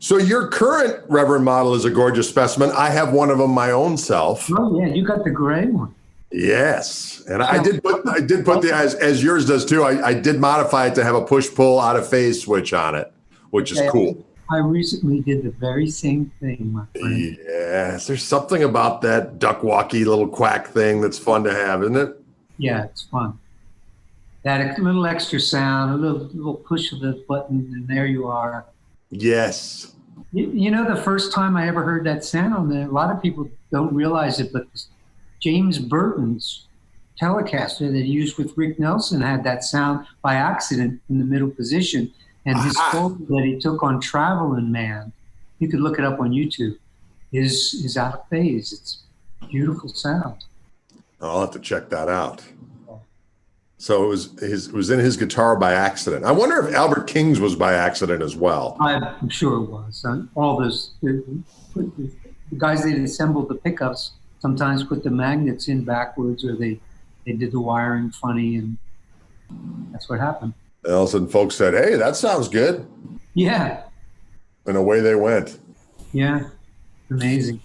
So your current Reverend model is a gorgeous specimen. I have one of them my own self. Oh yeah, you got the gray one. Yes, and I did put the as yours does too. I did modify it to have a push-pull out of phase switch on it, which is cool. I recently did the very same thing, my friend. Yes, there's something about that duck-walky little quack thing that's fun to have, isn't it? Yeah, it's fun. That little extra sound, a little push of the button, and there you are. Yes. You know, the first time I ever heard that sound, a lot of people don't realize it, but James Burton's Telecaster that he used with Rick Nelson had that sound by accident in the middle position. And his photo that he took on Travelin' Man, you could look it up on YouTube, is out of phase. It's a beautiful sound. I'll have to check that out. So it was in his guitar by accident. I wonder if Albert King's was by accident as well. I'm sure it was. All those the guys that assembled the pickups sometimes put the magnets in backwards, or they did the wiring funny, and that's what happened. And all of a sudden, folks said, "Hey, that sounds good." Yeah. And away they went. Yeah, amazing.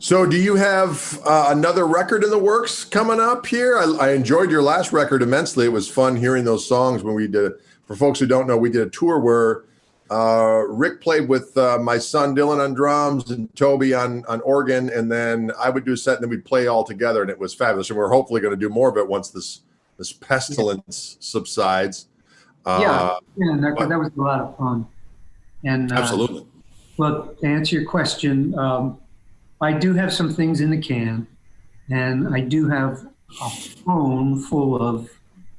So do you have another record in the works coming up here? I enjoyed your last record immensely. It was fun hearing those songs when we did it. For folks who don't know, we did a tour where Rick played with my son Dylan on drums and Toby on organ, and then I would do a set and then we'd play all together, and it was fabulous. And we're hopefully going to do more of it once this pestilence subsides. That was a lot of fun. And absolutely. Well, to answer your question, I do have some things in the can, and I do have a phone full of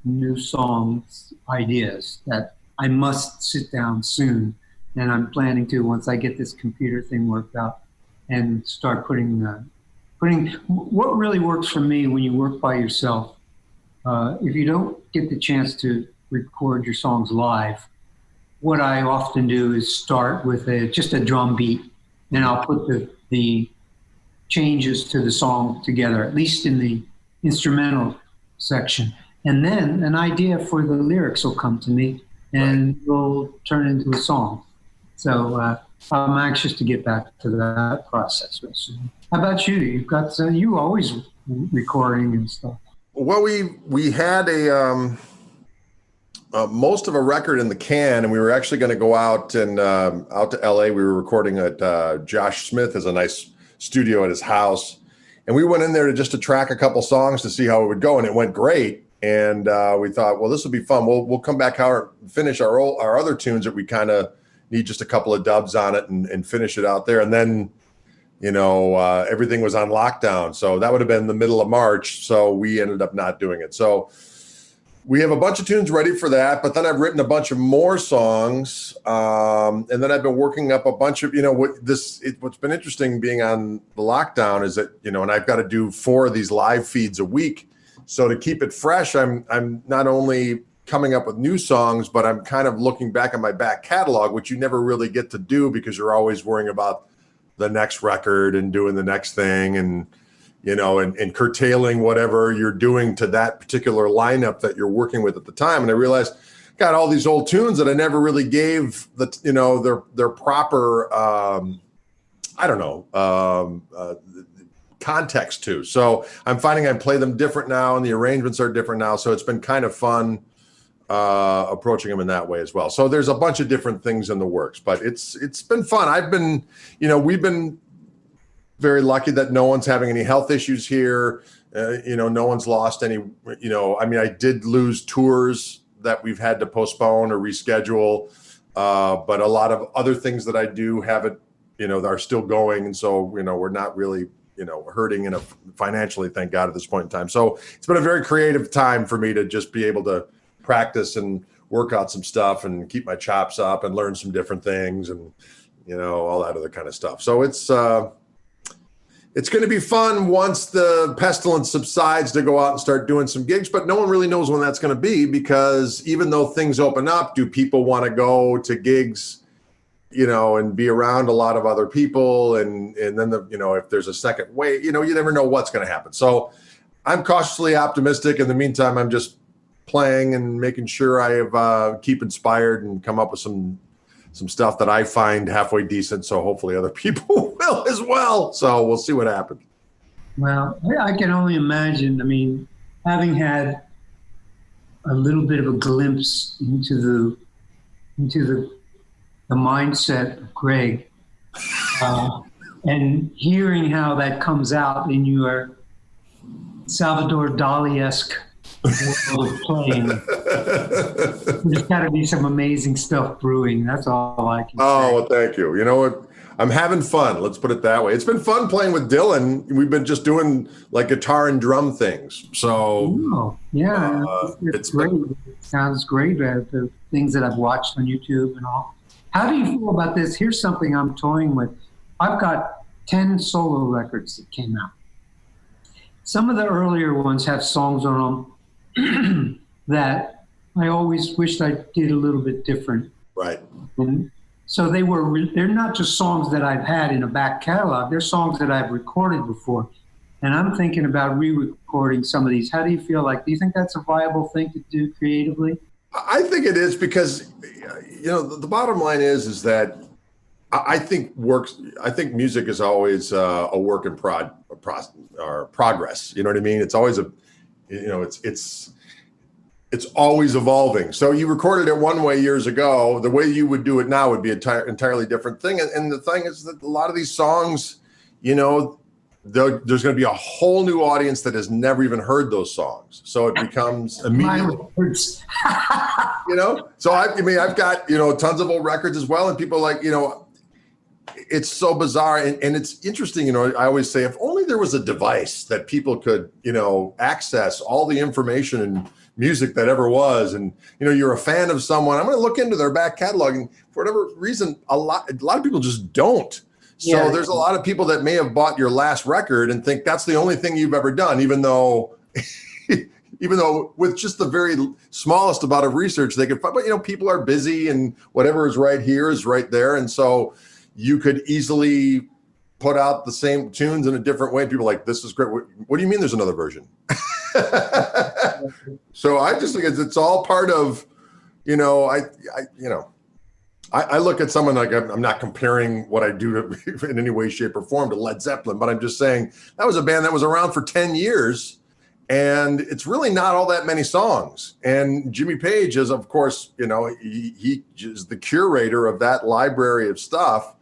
new songs, ideas that I must sit down soon. And I'm planning to, once I get this computer thing worked out, and start putting what really works for me when you work by yourself. If you don't get the chance to record your songs live, what I often do is start with just a drum beat, and I'll put the changes to the song together, at least in the instrumental section. And then an idea for the lyrics will come to me, and will turn into a song. So I'm anxious to get back to that process real soon. How about you? You've got you always recording and stuff. Well, we had most of a record in the can, and we were actually going to go out to LA. We were recording at Josh Smith has a nice studio at his house, and we went in there to track a couple songs to see how it would go, and it went great. And we thought, well, this will be fun. We'll come back and finish our other tunes that we kind of need just a couple of dubs on it and finish it out there. And then, everything was on lockdown, so that would have been the middle of March. So we ended up not doing it. So we have a bunch of tunes ready for that, but then I've written a bunch of more songs, and then I've been working up a bunch of, what's been interesting being on the lockdown is that, and I've got to do 4 of these live feeds a week. So to keep it fresh, I'm not only coming up with new songs, but I'm kind of looking back at my back catalog, which you never really get to do because you're always worrying about the next record and doing the next thing and curtailing whatever you're doing to that particular lineup that you're working with at the time. And I realized, got all these old tunes that I never really gave their proper, context to. So I'm finding I play them different now, and the arrangements are different now. So it's been kind of fun approaching them in that way as well. So there's a bunch of different things in the works, but it's been fun. We've been very lucky that no one's having any health issues here. No one's lost any, I did lose tours that we've had to postpone or reschedule. But a lot of other things that I do have it, are still going. And so, we're not really, hurting financially, thank God, at this point in time. So it's been a very creative time for me to just be able to practice and work out some stuff and keep my chops up and learn some different things and, all that other kind of stuff. So it's going to be fun once the pestilence subsides to go out and start doing some gigs, but no one really knows when that's going to be, because even though things open up, do people want to go to gigs, and be around a lot of other people? And then, if there's a second wave, you never know what's going to happen. So I'm cautiously optimistic. In the meantime, I'm just playing and making sure I have keep inspired and come up with some some stuff that I find halfway decent. So hopefully other people will as well. So we'll see what happens. Well, I can only imagine. I mean, having had a little bit of a glimpse into the mindset of Greg, and hearing how that comes out in your Salvador Dali-esque world of playing, there's got to be some amazing stuff brewing. That's all I can say. Oh, well, thank you. You know what? I'm having fun. Let's put it that way. It's been fun playing with Dylan. We've been just doing like guitar and drum things. So yeah, it's great. It sounds great. The things that I've watched on YouTube and all. How do you feel about this? Here's something I'm toying with. I've got 10 solo records that came out. Some of the earlier ones have songs on them that I always wished I did a little bit different. Right. And so they're not just songs that I've had in a back catalog. They're songs that I've recorded before. And I'm thinking about re-recording some of these. How do you feel like? Do you think that's a viable thing to do creatively? I think it is because, you know, the bottom line is that I think music is always a work in progress. You know what I mean? It's always it's always evolving. So you recorded it one way years ago. The way you would do it now would be an entirely different thing. And the thing is that a lot of these songs, you know, there's going to be a whole new audience that has never even heard those songs. So it becomes immediately, you know, so I've got, you know, tons of old records as well. And people like, you know, it's so bizarre. And it's interesting. You know, I always say, if only there was a device that people could, you know, access all the information and music that ever was. And, you know, you're a fan of someone, I'm going to look into their back catalog. And for whatever reason, a lot of people just don't. So there's a lot of people that may have bought your last record and think that's the only thing you've ever done, even though with just the very smallest amount of research they could find. But, you know, people are busy and whatever is right here is right there. And so you could easily put out the same tunes in a different way. People are like, this is great. What do you mean there's another version? So I just think it's all part of, you know, I look at someone like, I'm not comparing what I do to, in any way, shape, or form to Led Zeppelin, but I'm just saying that was a band that was around for 10 years, and it's really not all that many songs. And Jimmy Page is, of course, you know, he is the curator of that library of stuff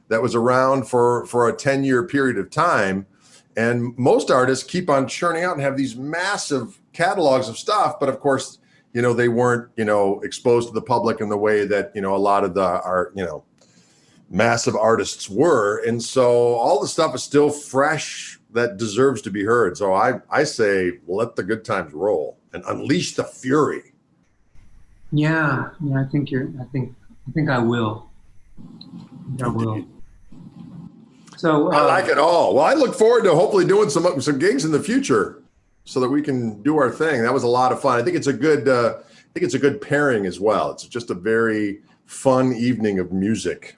that was around for a 10-year period of time. And most artists keep on churning out and have these massive catalogs of stuff, but of course, you know, they weren't, you know, exposed to the public in the way that, you know, a lot of our, you know, massive artists were. And so all the stuff is still fresh that deserves to be heard. So I say, let the good times roll and unleash the fury. Yeah. I think I will. So I like it all. Well, I look forward to hopefully doing some gigs in the future, so that we can do our thing. That was a lot of fun. I think it's a good pairing as well. It's just a very fun evening of music.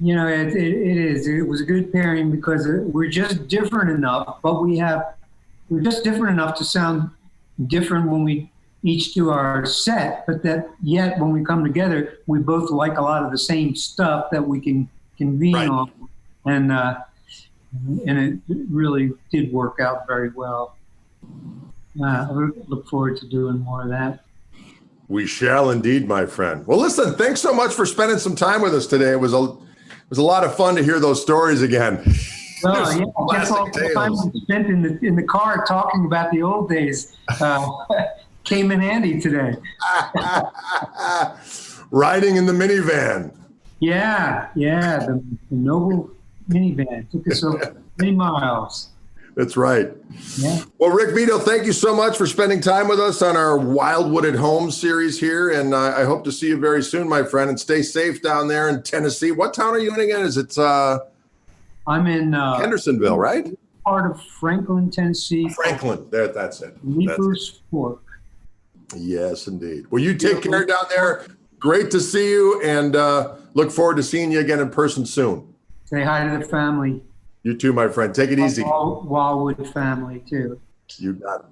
You know, it is. It was a good pairing because we're just different enough, but we're just different enough to sound different when we each do our set, but that yet when we come together, we both like a lot of the same stuff that we can convene on. And it really did work out very well. I look forward to doing more of that. We shall indeed, my friend. Well, listen, thanks so much for spending some time with us today. It was a lot of fun to hear those stories again. Well, yeah, I guess all the time we spent in the car talking about the old days came in handy today. Riding in the minivan. Yeah, the noble minivan took us over many miles. That's right. Yeah. Well, Rick Vito, thank you so much for spending time with us on our Wildwood at Home series here. And I hope to see you very soon, my friend, and stay safe down there in Tennessee. What town are you in again? Is it? I'm in Hendersonville, right? Part of Franklin, Tennessee. Franklin. That's it. Leaper's Fork. Yes, indeed. Well, you take care down there. Great to see you, and look forward to seeing you again in person soon. Say hi to the family. You too, my friend. Take it easy. Wildwood family, too. You got it.